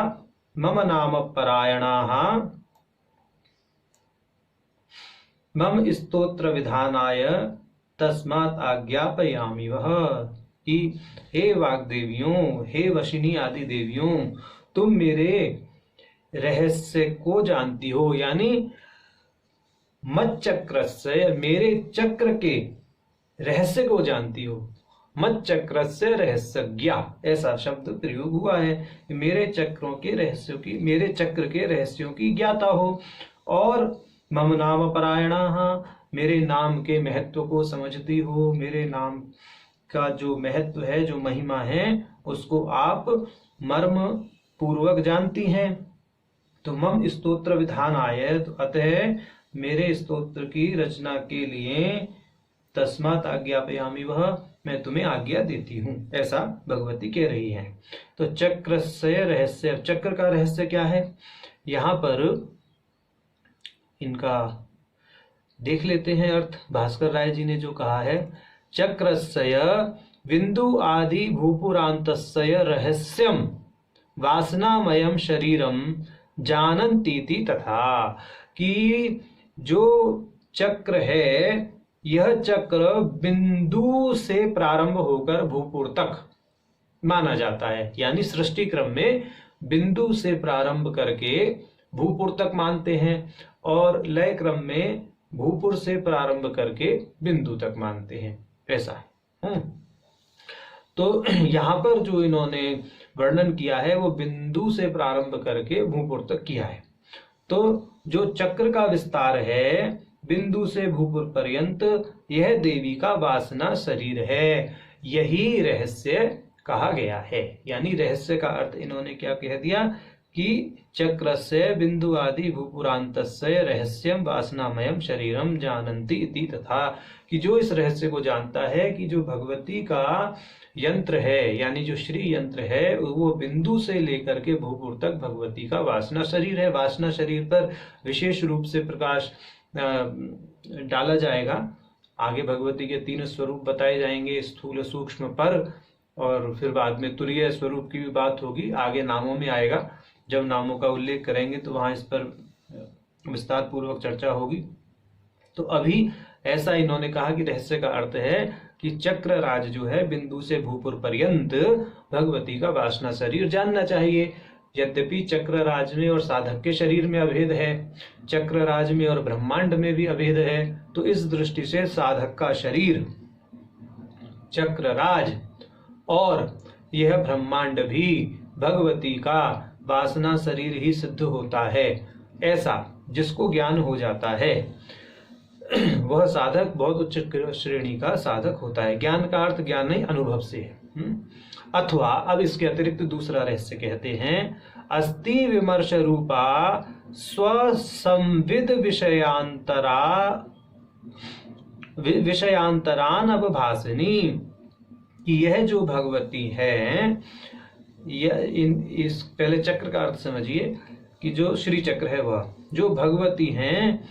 मम नाम परायणाः मम स्तोत्र विधानाय तस्मात् आज्ञापयामि वह, कि हे वाग्देवियों, हे वशिनी आदि देवियों, तुम मेरे रहस्य को जानती हो, यानी मच्चक्र से, मेरे चक्र के रहस्य को जानती हो। मच्चक्र रहस्यज्ञा ऐसा शब्द प्रयोग हुआ है कि मेरे चक्रों के रहस्यों की, मेरे चक्र के रहस्यों की ज्ञाता हो। और मम नाम परायणा, मेरे नाम के महत्व को समझती हो, मेरे नाम का जो महत्व है, जो महिमा है, उसको आप मर्म पूर्वक जानती हैं। तो मम स्तोत्र विधान आय, तो अतः मेरे स्तोत्र की रचना के लिए तस्मात् आज्ञापयामि वह, मैं तुम्हें आज्ञा देती हूं, ऐसा भगवती कह रही है। तो चक्र से रहस्य, चक्र का रहस्य क्या है, यहां पर इनका देख लेते हैं अर्थ। भास्कर राय जी ने जो कहा है, चक्रस्य बिंदु आदि भूपुरांतस्य रहस्यम वासनामयम शरीरम जानन्तीति, तथा कि जो चक्र है, यह चक्र बिंदु से प्रारंभ होकर भूपुर तक माना जाता है, यानी सृष्टि क्रम में बिंदु से प्रारंभ करके भूपुर तक मानते हैं और लय क्रम में भूपुर से प्रारंभ करके बिंदु तक मानते हैं, ऐसा है। तो यहां पर जो इन्होंने वर्णन किया है वो बिंदु से प्रारंभ करके भूपुर तक किया है। तो जो चक्र का विस्तार है बिंदु से भूपुर पर्यंत, यह देवी का वासना शरीर है, यही रहस्य कहा गया है। यानी रहस्य का अर्थ इन्होंने क्या कह दिया कि चक्र से बिंदु आदि भूपुरांतस्य रहस्यम वासनामयम शरीरम जानन्ति इति, तथा कि जो इस रहस्य को जानता है कि जो भगवती का यंत्र है, यानी जो श्री यंत्र है, वो बिंदु से लेकर के भूपुर तक भगवती का वासना शरीर है। वासना शरीर पर विशेष रूप से प्रकाश डाला जाएगा। आगे भगवती के 3 स्वरूप बताए जाएंगे, स्थूल सूक्ष्म पर, और फिर बाद में तुरीय स्वरूप की भी बात होगी, आगे नामों में आएगा। जब नामों का उल्लेख करेंगे तो वहां इस पर विस्तार पूर्वक चर्चा होगी। तो अभी ऐसा इन्होंने कहा कि रहस्य का अर्थ है कि चक्र राज जो है बिंदु से भूपुर पर्यंत भगवती का वासना शरीर जानना चाहिए। यद्यपि चक्रराज में और साधक के शरीर में अभेद है, चक्रराज में और ब्रह्मांड में भी अभेद है, तो इस दृष्टि से साधक का शरीर चक्रराज और यह ब्रह्मांड भी भगवती का वासना शरीर ही सिद्ध होता है। ऐसा जिसको ज्ञान हो जाता है वह साधक बहुत उच्च श्रेणी का साधक होता है। ज्ञान का अर्थ ज्ञान नहीं, अनुभव से है। अथवा अब इसके अतिरिक्त दूसरा रहस्य कहते हैं, अस्ति विमर्श रूपा स्वसंविद विषयांतरान अवभासिनी, कि यह जो भगवती है, इस पहले चक्र का अर्थ समझिए कि जो श्री चक्र है वह जो भगवती हैं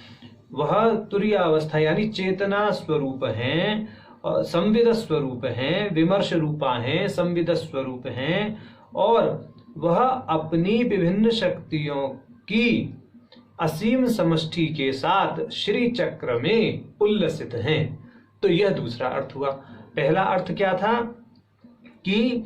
वह तुरीय अवस्था यानी चेतना स्वरूप हैं, संविद स्वरूप हैं, विमर्श रूपा हैं, संविद स्वरूप हैं, और वह अपनी विभिन्न शक्तियों की असीम समष्टि के साथ श्री चक्र में उल्लसित हैं। तो यह दूसरा अर्थ हुआ। पहला अर्थ क्या था कि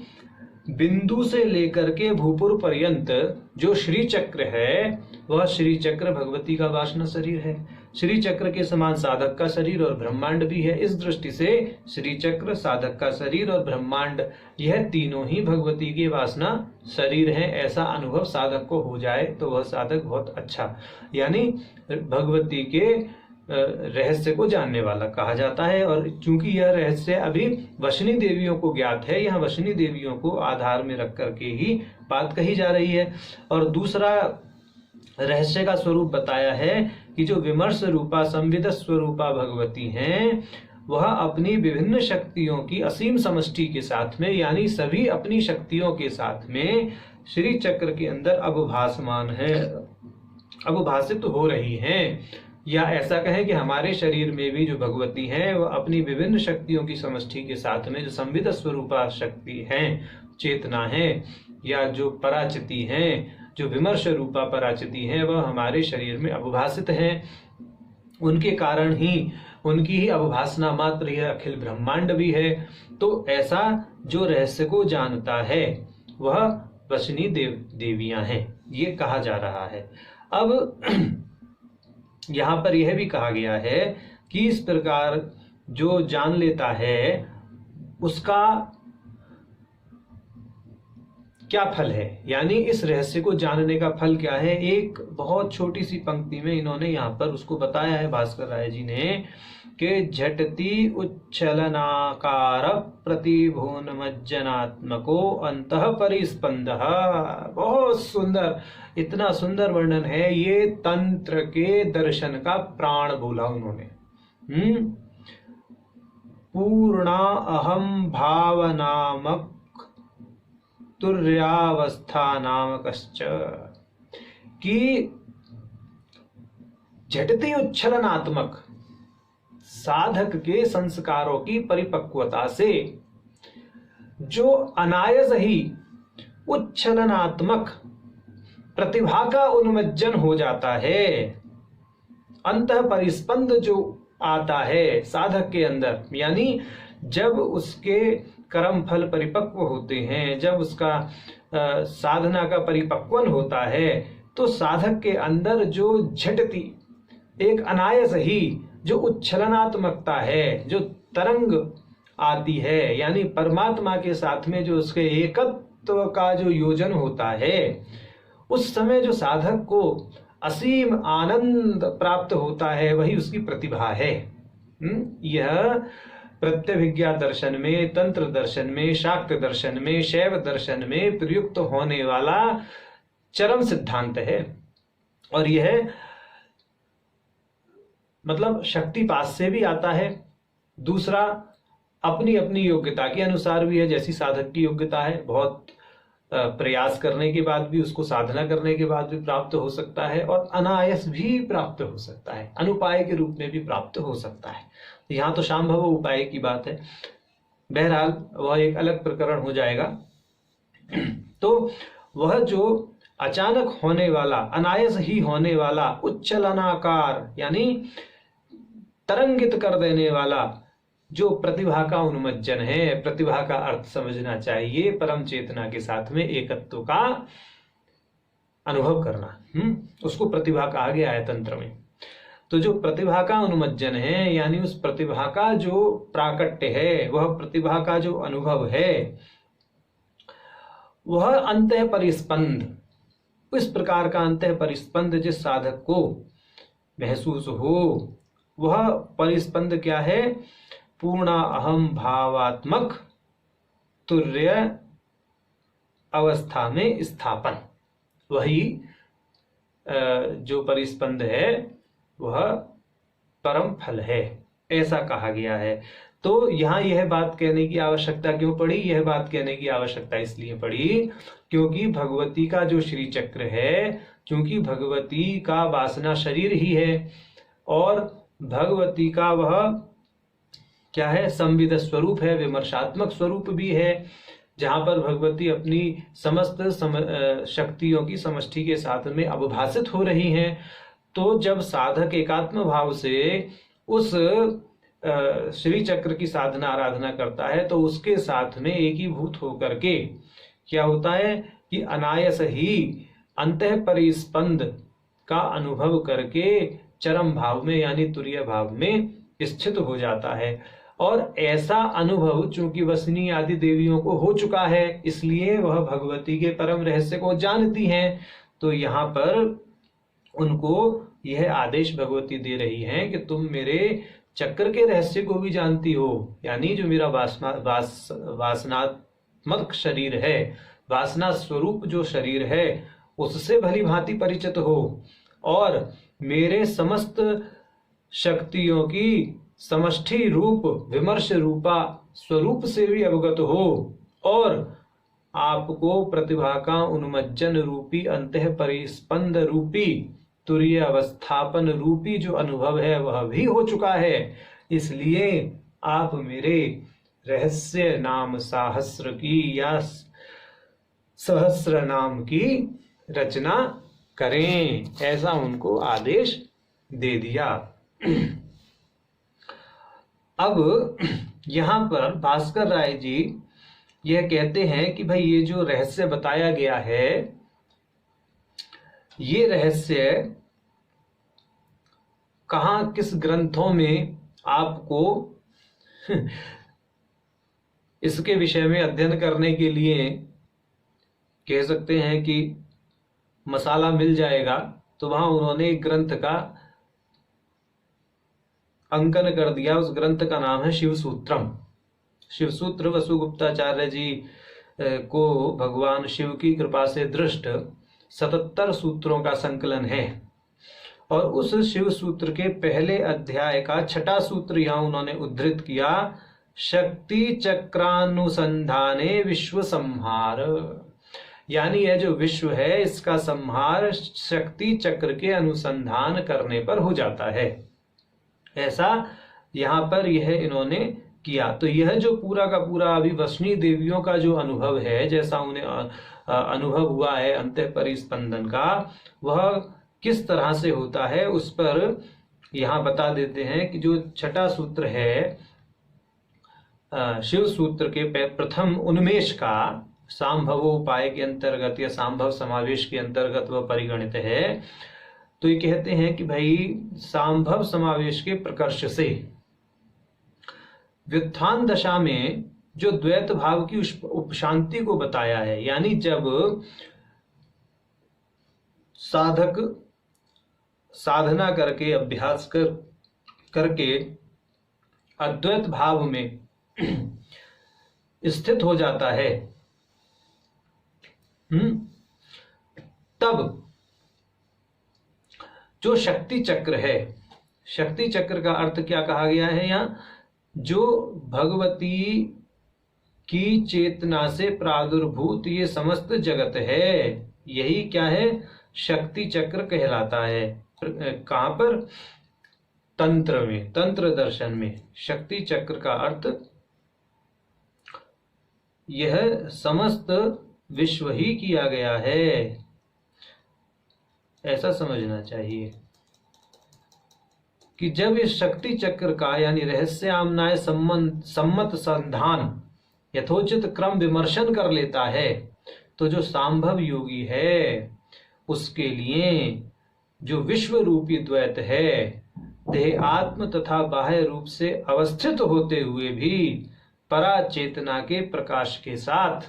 बिंदु से लेकर के भूपुर पर्यंत जो श्री चक्र है वह श्री चक्र भगवती का वासना शरीर है। श्री चक्र के समान साधक का शरीर और ब्रह्मांड भी है। इस दृष्टि से श्री चक्र, साधक का शरीर और ब्रह्मांड यह तीनों ही भगवती के वासना शरीर हैं। ऐसा अनुभव साधक को हो जाए तो वह साधक बहुत अच्छा यानी भगवती के रहस्य को जानने वाला कहा जाता है। और चूंकि यह रहस्य अभी वशनी देवियों को ज्ञात है, यहाँ वशनी देवियों को आधार में रख करके ही बात कही जा रही है। और दूसरा रहस्य का स्वरूप बताया है कि जो विमर्श रूपा संविद स्वरूपा भगवती हैं वह अपनी विभिन्न शक्तियों की असीम समष्टि के साथ में यानी सभी अपनी शक्तियों के साथ में श्री चक्र के अंदर अवभासमान है, अवभासित हो रही हैं। या ऐसा कहें कि हमारे शरीर में भी जो भगवती हैं वह अपनी विभिन्न शक्तियों की समष्टि के साथ में जो संविद स्वरूपा शक्ति हैं, चेतना है, या जो पराचिति हैं, जो विमर्श रूपा पराचिति हैं, वह हमारे शरीर में अवभासित हैं। उनके कारण ही उनकी ही अवभासना मात्र यह अखिल ब्रह्मांड भी है। तो ऐसा जो रहस्य को जानता है वह वशनी देवियां हैं, ये कहा जा रहा है। अब यहाँ पर यह भी कहा गया है कि इस प्रकार जो जान लेता है उसका क्या फल है, यानी इस रहस्य को जानने का फल क्या है। एक बहुत छोटी सी पंक्ति में इन्होंने यहाँ पर उसको बताया है भास्कर राय जी ने कि झटति उच्छलनाकार प्रतिभोन्मज्जनात्मको अंतः परिस्पंदः। बहुत सुंदर, इतना सुंदर वर्णन है। ये तंत्र के दर्शन का प्राण बोला उन्होंने। पूर्णा अहम भावनामक तुर्यावस्था नामकश्च, कि झटति उच्छलनात्मक साधक के संस्कारों की परिपक्वता से जो अनायास ही उच्छलनात्मक प्रतिभा का उन्मज्जन हो जाता है, अंतः परिस्पंद जो आता है साधक के अंदर, यानी जब उसके कर्म फल परिपक्व होते हैं, जब उसका साधना का परिपक्वन होता है, तो साधक के अंदर जो झटती एक अनायास ही जो उच्छलनात्मकता है, जो तरंग आती है, यानी परमात्मा के साथ में जो उसके एकत्व का जो योजन होता है, उस समय जो साधक को असीम आनंद प्राप्त होता है वही उसकी प्रतिभा है। यह प्रत्यभिज्ञा दर्शन में, तंत्र दर्शन में, शाक्त दर्शन में, शैव दर्शन में प्रयुक्त होने वाला चरम सिद्धांत है। और यह मतलब शक्तिपात से भी आता है। दूसरा अपनी अपनी योग्यता के अनुसार भी है, जैसी साधक की योग्यता है, बहुत प्रयास करने के बाद भी, उसको साधना करने के बाद भी प्राप्त हो सकता है, और अनायास भी प्राप्त हो सकता है, अनुपाय के रूप में भी प्राप्त हो सकता है। यहाँ तो शांभव उपाय की बात है, बहरहाल वह एक अलग प्रकरण हो जाएगा। तो वह जो अचानक होने वाला, अनायास ही होने वाला उच्छलनाकार यानी तरंगित कर देने वाला जो प्रतिभा का उन्मज्जन है, प्रतिभा का अर्थ समझना चाहिए परम चेतना के साथ में एकत्व का अनुभव करना, उसको प्रतिभा कहा गया है तंत्र में। तो जो प्रतिभा का अनुमज्जन है, यानी उस प्रतिभा का जो प्राकट्य है, वह प्रतिभा का जो अनुभव है, वह अंतः परिस्पंद, इस प्रकार का अंतः परिस्पंद जिस साधक को महसूस हो, वह परिस्पंद क्या है? पूर्णा अहम भावात्मक तुर्य अवस्था में स्थापन, वही जो परिस्पंद है वह परम फल है, ऐसा कहा गया है। तो यहाँ यह बात कहने की आवश्यकता क्यों पड़ी? यह बात कहने की आवश्यकता इसलिए पड़ी क्योंकि भगवती का जो श्री चक्र है, क्योंकि भगवती का वासना शरीर ही है और भगवती का वह क्या है? संविद स्वरूप है, विमर्शात्मक स्वरूप भी है, जहां पर भगवती अपनी समस्त शक्तियों की समष्टि के साथ में अवभाषित हो रही हैं। तो जब साधक एकात्म भाव से उस श्री चक्र की साधना आराधना करता है तो उसके साथ में एकीभूत होकर के क्या होता है कि अनायास ही अंतः परिस्पंद का अनुभव करके चरम भाव में यानी तुरीय भाव में स्थित हो जाता है। और ऐसा अनुभव चूंकि वसनी आदि देवियों को हो चुका है, इसलिए वह भगवती के परम रहस्य को जानती हैं। तो यहाँ पर उनको यह आदेश भगवती दे रही हैं कि तुम मेरे चक्र के रहस्य को भी जानती हो, यानी जो मेरा वासनात्मक शरीर है, वासना स्वरूप जो शरीर है, उससे भली भांति परिचित हो और मेरे समस्त शक्तियों की समष्टि रूप विमर्श रूपा स्वरूप से भी अवगत हो और आपको प्रतिभा का उन्मज्जन रूपी अंतः परिस्पंद रूपी तुरीय अवस्थापन रूपी जो अनुभव है वह भी हो चुका है। इसलिए आप मेरे रहस्य नाम सहस्र की या सहस्र नाम की रचना करें, ऐसा उनको आदेश दे दिया। अब यहाँ पर भास्कर राय जी यह कहते हैं कि भाई ये जो रहस्य बताया गया है, ये रहस्य कहाँ किस ग्रंथों में आपको इसके विषय में अध्ययन करने के लिए कह सकते हैं कि मसाला मिल जाएगा, तो वहां उन्होंने एक ग्रंथ का अंकन कर दिया। उस ग्रंथ का नाम है शिवसूत्रम। शिवसूत्र वसुगुप्ताचार्य जी को भगवान शिव की कृपा से दृष्ट 77 सूत्रों का संकलन है और उस शिव सूत्र के पहले अध्याय का 6वां सूत्र यहाँ उन्होंने उद्धृत किया, शक्ति चक्रानुसंधाने विश्व संहार, यानी यह जो विश्व है इसका संहार शक्ति चक्र के अनुसंधान करने पर हो जाता है, ऐसा यहाँ पर यह इन्होंने किया। तो यह जो पूरा का पूरा अभी वसनी देवियों का जो अनुभव है, जैसा उन्हें अनुभव हुआ है अंतः परिस्पंदन का, वह किस तरह से होता है उस पर यहाँ बता देते हैं कि जो 6वां सूत्र है शिव सूत्र के प्रथम उन्मेष का सांभवोपाय के अंतर्गत या सांभव समावेश के अंतर्गत वह परिगणित है। तो ये कहते हैं कि भाई सांभव समावेश के प्रकर्ष से व्युत्थान दशा में जो द्वैत भाव की उपशांति को बताया है, यानी जब साधक साधना करके अभ्यास करके अद्वैत भाव में स्थित हो जाता है, तब जो शक्ति चक्र है, शक्ति चक्र का अर्थ क्या कहा गया है यहाँ, जो भगवती की चेतना से प्रादुर्भूत ये समस्त जगत है, यही क्या है, शक्ति चक्र कहलाता है। कहाँ पर? तंत्र में, तंत्र दर्शन में शक्ति चक्र का अर्थ यह समस्त विश्व ही किया गया है, ऐसा समझना चाहिए कि जब इस शक्ति चक्र का यानी रहस्यामनाय सम्मत संधान यथोचित क्रम विमर्शन कर लेता है, तो जो सांभव योगी है उसके लिए जो विश्व रूपी द्वैत है, देह आत्म तथा बाह्य रूप से अवस्थित होते हुए भी परा चेतना के प्रकाश के साथ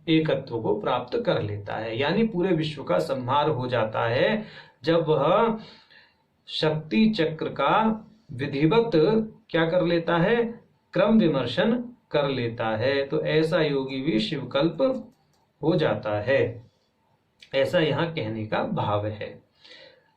एकत्व को प्राप्त कर लेता है। यानी पूरे विश्व का संहार हो जाता है जब वह शक्ति चक्र का विधिवत क्या कर लेता है, क्रम विमर्शन कर लेता है। तो ऐसा योगी भी शिवकल्प हो जाता है, ऐसा यहाँ कहने का भाव है।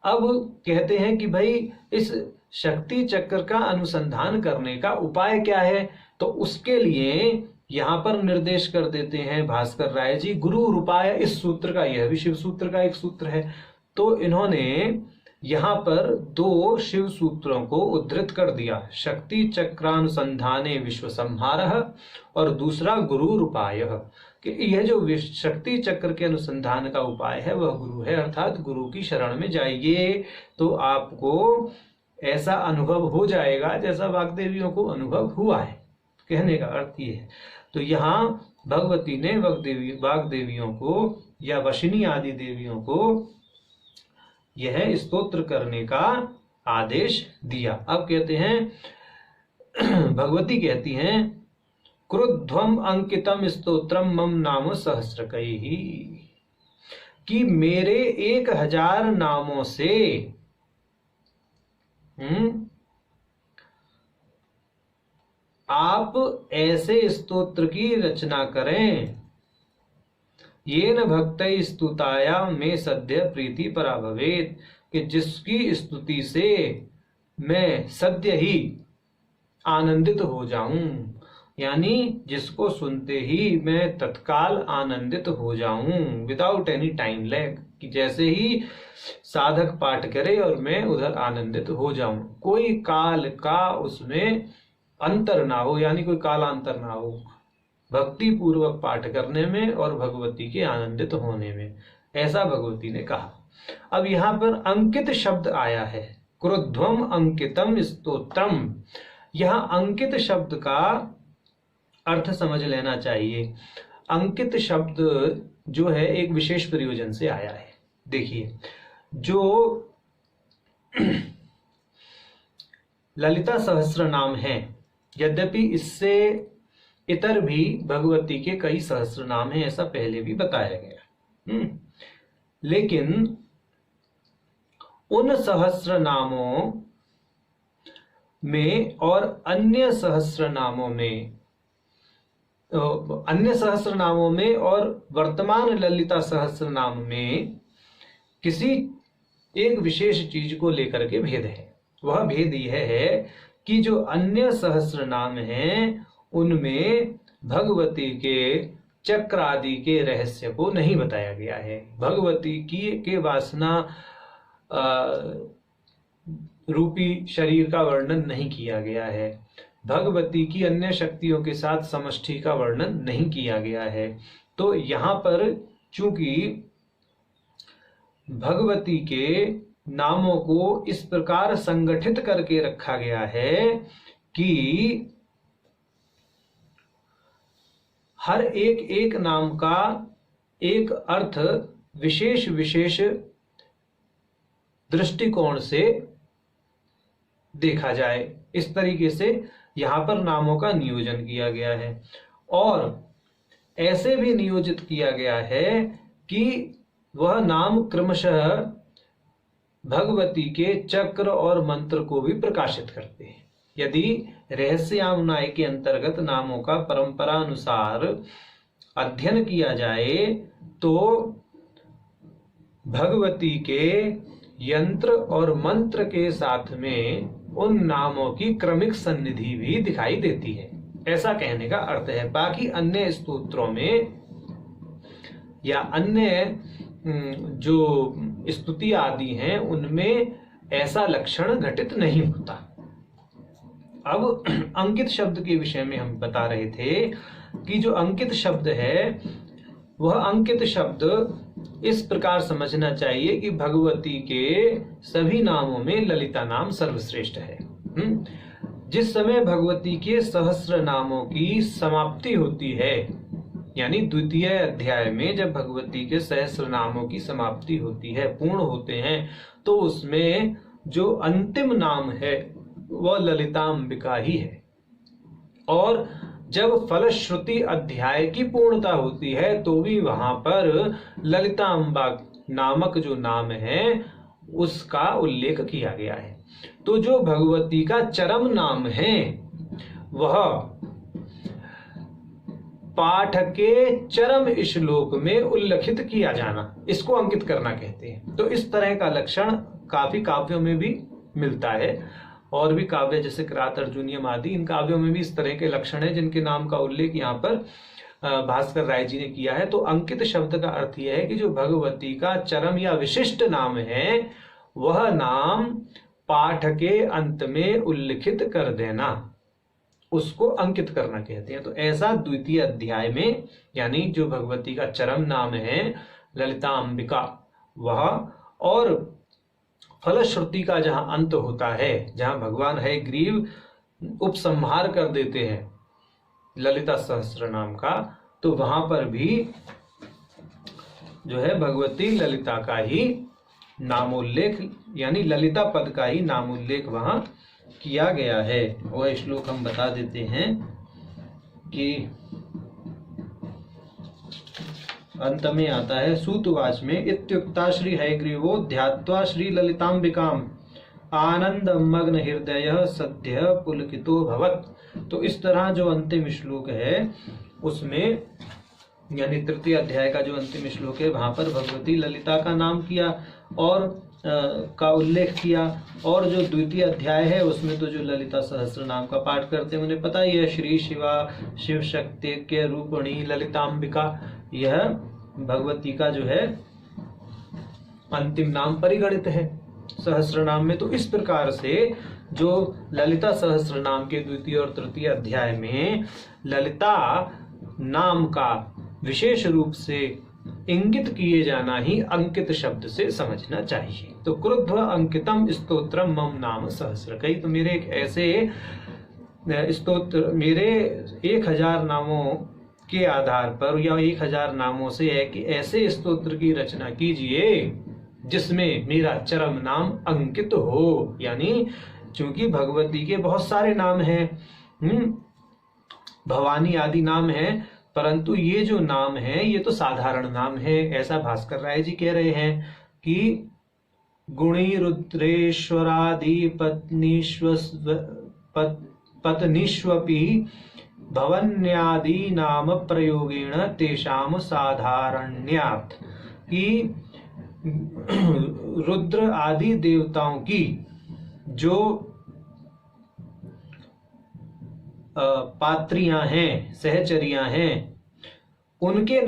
अब कहते हैं कि भाई इस शक्ति चक्र का अनुसंधान करने का उपाय क्या है, तो उसके लिए यहाँ पर निर्देश कर देते हैं भास्कर राय जी गुरु रूपाय। इस सूत्र का, यह भी शिव सूत्र का एक सूत्र है, तो इन्होंने यहाँ पर 2 शिव सूत्रों को उद्धृत कर दिया, शक्ति चक्रानुसंधाने विश्व संहारः और दूसरा गुरु रूपाय, कि यह जो शक्ति चक्र के अनुसंधान का उपाय है वह गुरु है, अर्थात गुरु की शरण में जाइए तो आपको ऐसा अनुभव हो जाएगा जैसा वाग्देवियों को अनुभव हुआ है। कहने का अर्थ ये है। तो यहाँ भगवती ने वाग्देवियों को या वशिनी आदि देवियों को यह स्तोत्र करने का आदेश दिया। अब कहते हैं भगवती कहती हैं क्रुध्वम अंकितम स्तोत्रम मम नाम सहस्रकैहि, कि मेरे 1000 नामों से आप ऐसे स्तोत्र की रचना करें, येन भक्तै स्तुताया में सद्य प्रीति परा भवेत्, कि जिसकी स्तुति से मैं सद्य ही आनंदित हो जाऊं, यानी जिसको सुनते ही मैं तत्काल आनंदित हो जाऊं, विदाउट एनी टाइम लैग, कि जैसे ही साधक पाठ करे और मैं उधर आनंदित हो जाऊं, कोई काल का उसमें अंतर ना हो, यानी कोई कालांतर ना हो भक्ति पूर्वक पाठ करने में और भगवती के आनंदित होने में, ऐसा भगवती ने कहा। अब यहाँ पर अंकित शब्द आया है, क्रुध्वम अंकितम स्तोत्रम। यहाँ अंकित शब्द का अर्थ समझ लेना चाहिए। अंकित शब्द जो है एक विशेष प्रयोजन से आया है। देखिए, जो ललिता सहस्त्र नाम है, यद्यपि इससे इतर भी भगवती के कई सहस्त्र नाम हैं, ऐसा पहले भी बताया गया, लेकिन उन सहस्त्र नामों में और अन्य सहस्त्र नामों में और वर्तमान ललिता सहस्त्र नाम में किसी एक विशेष चीज को लेकर के भेद है। वह भेद यह है कि जो अन्य सहस्त्र नाम हैं उनमें भगवती के चक्र आदि के रहस्य को नहीं बताया गया है। भगवती के वासना रूपी शरीर का वर्णन नहीं किया गया है। भगवती की अन्य शक्तियों के साथ समष्टि का वर्णन नहीं किया गया है। तो यहाँ पर चूंकि भगवती के नामों को इस प्रकार संगठित करके रखा गया है कि हर एक नाम का एक अर्थ विशेष विशेष दृष्टिकोण से देखा जाए, इस तरीके से यहाँ पर नामों का नियोजन किया गया है। और ऐसे भी नियोजित किया गया है कि वह नाम क्रमशः भगवती के चक्र और मंत्र को भी प्रकाशित करते हैं। यदि रहस्यानुनाय के अंतर्गत नामों का परंपरानुसार अध्ययन किया जाए तो भगवती के यंत्र और मंत्र के साथ में उन नामों की क्रमिक सन्निधि भी दिखाई देती है, ऐसा कहने का अर्थ है। बाकी अन्य स्तोत्रों में या अन्य जो स्तुति आदि हैं उनमें ऐसा लक्षण घटित नहीं होता। अब अंकित शब्द के विषय में हम बता रहे थे कि जो अंकित शब्द है वह अंकित शब्द इस प्रकार समझना चाहिए कि भगवती के सभी नामों में ललिता नाम सर्वश्रेष्ठ है। जिस समय भगवती के सहस्र नामों की समाप्ति होती है, यानी द्वितीय अध्याय में जब भगवती के सहस्र नामों की समाप्ति होती है, पूर्ण होते हैं, तो उसमें जो अंतिम नाम है वह ललितांबिका ही है। और जब फलश्रुति अध्याय की पूर्णता होती है तो भी वहां पर ललितांबा नामक जो नाम है उसका उल्लेख किया गया है। तो जो भगवती का चरम नाम है वह पाठ के चरम श्लोक में उल्लेखित किया जाना, इसको अंकित करना कहते हैं। तो इस तरह का लक्षण काफी काव्यों में भी मिलता है, और भी काव्य जैसे किरात अर्जुनीयम आदि, इन काव्यों में भी इस तरह के लक्षण है जिनके नाम का उल्लेख यहाँ पर भास्कर राय जी ने किया है। तो अंकित शब्द का अर्थ यह है कि जो भगवती का चरम या विशिष्ट नाम है वह नाम पाठ के अंत में उल्लिखित कर देना, उसको अंकित करना कहते हैं। तो ऐसा द्वितीय अध्याय में, यानी जो भगवती का चरम नाम है ललितांबिका वह, और फलश्रुति का जहां अंत होता है, जहां भगवान है ग्रीव उपसंहार कर देते हैं ललिता सहस्त्र नाम का, तो वहां पर भी जो है भगवती ललिता का ही नामोल्लेख, यानी ललिता पद का ही नामोल्लेख वहां किया गया है। वह श्लोक हम बता देते हैं कि अंत में आता है सूतवाच में, इत्युक्ता श्री हयग्रीवो ध्यात्वा श्री ललितांबिकाम आनंद मग्न हृदय सद्य पुलकितो भवत। तो इस तरह जो अंतिम श्लोक है उसमें, यानी तृतीय अध्याय का जो अंतिम श्लोक है वहां पर भगवती ललिता का नाम किया और का उल्लेख किया, और जो द्वितीय अध्याय है उसमें तो जो ललिता सहस्त्र नाम का पाठ करते हैं उन्हें पता ही है, श्री शिवा शिव शक्ति के रूपिणी ललितांबिका, यह भगवती का जो है अंतिम नाम परिगणित है सहस्त्र नाम में। तो इस प्रकार से जो ललिता सहस्त्र नाम के द्वितीय और तृतीय अध्याय में ललिता नाम का विशेष रूप से इंगित किए जाना ही अंकित शब्द से समझना चाहिए। तो क्रुद्ध अंकितम स्तोत्रम मम नाम सहस्र कई, तो मेरे एक ऐसे स्तोत्र, मेरे 1000 नामों के आधार पर या 1000 नामों से है कि ऐसे स्तोत्र की रचना कीजिए जिसमें मेरा चरम नाम अंकित हो। यानी चूंकि भगवती के बहुत सारे नाम हैं, भवानी आदि नाम हैं, परंतु ये जो नाम है ये तो साधारण नाम है। ऐसा भास्कर राय जी कह रहे हैं कि गुणी रुद्रेश्वरादि पत्नीष्वपि भवन्यादि नाम प्रयोगेण तेषाम साधारण्यात्, कि रुद्र आदि देवताओं की जो पात्रियां हैं, सहचरियां हैं, उनके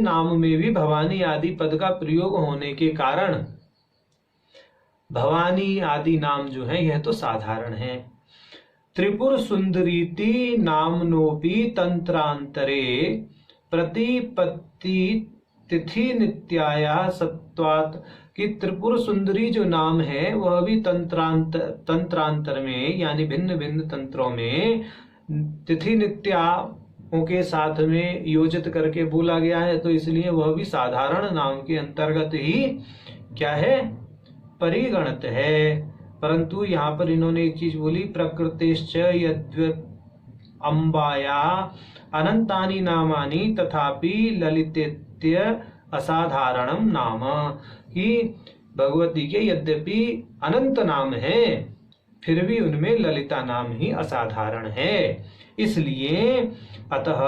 नाम में भी भवानी आदि पद का प्रयोग होने के कारण भवानी आदि नाम जो है यह तो साधारण है। त्रिपुर सुंदरीति नामनोपि तंत्रांतरे प्रतिपत्ति तिथि नित्याया सत्वात्, कि त्रिपुर सुंदरी जो नाम है वह भी तंत्रांतर में, यानी भिन्न भिन्न तंत्रों में तिथि नित्याओं के साथ में योजित करके बोला गया है, तो इसलिए वह भी साधारण नाम के अंतर्गत ही क्या है, परिगणित है। परंतु यहाँ पर इन्होंने एक चीज बोली, प्रकृतिश्च यद्वत् अम्बाया अनंतानि नामानि तथापि ललितेत्य असाधारणम नाम, कि भगवती के यद्यपि अनंत नाम है फिर भी उनमें ललिता नाम ही असाधारण है। इसलिए अतः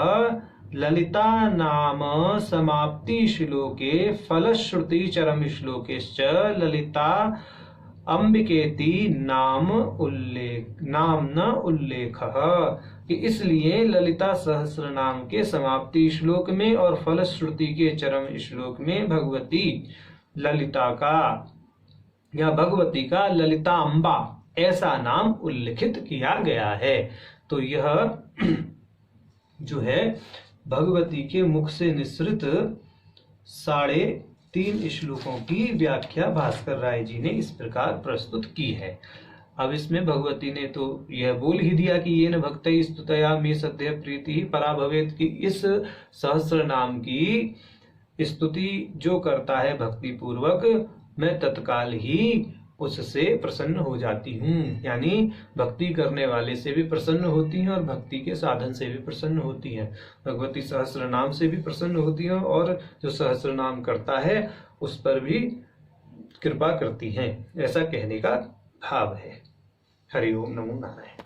ललिता नाम समाप्ति श्लोके फलश्रुति चरम श्लोकेश्च ललिता अंबिकेति नामना उल्लेखः, कि इसलिए ललिता सहस्र नाम के समाप्ति श्लोक में और फलश्रुति के चरम श्लोक में भगवती ललिता का या भगवती का ललिता अम्बा ऐसा नाम उल्लिखित किया गया है। तो यह जो है भगवती के मुख से निसृत 3.5 श्लोकों की व्याख्या भास्कर राय जी ने इस प्रकार प्रस्तुत की है। अब इसमें भगवती ने तो यह बोल ही दिया कि ये न भक्तै स्तुतया मे सद्य प्रीति परा भवेत, कि इस सहस्र नाम की स्तुति जो करता है भक्ति पूर्वक, मैं तत्काल ही उससे प्रसन्न हो जाती हूँ। यानी भक्ति करने वाले से भी प्रसन्न होती है और भक्ति के साधन से भी प्रसन्न होती है। भगवती सहस्र नाम से भी प्रसन्न होती है और जो सहस्र नाम करता है उस पर भी कृपा करती हैं, ऐसा कहने का भाव है। हरि ओम नमो नारायण।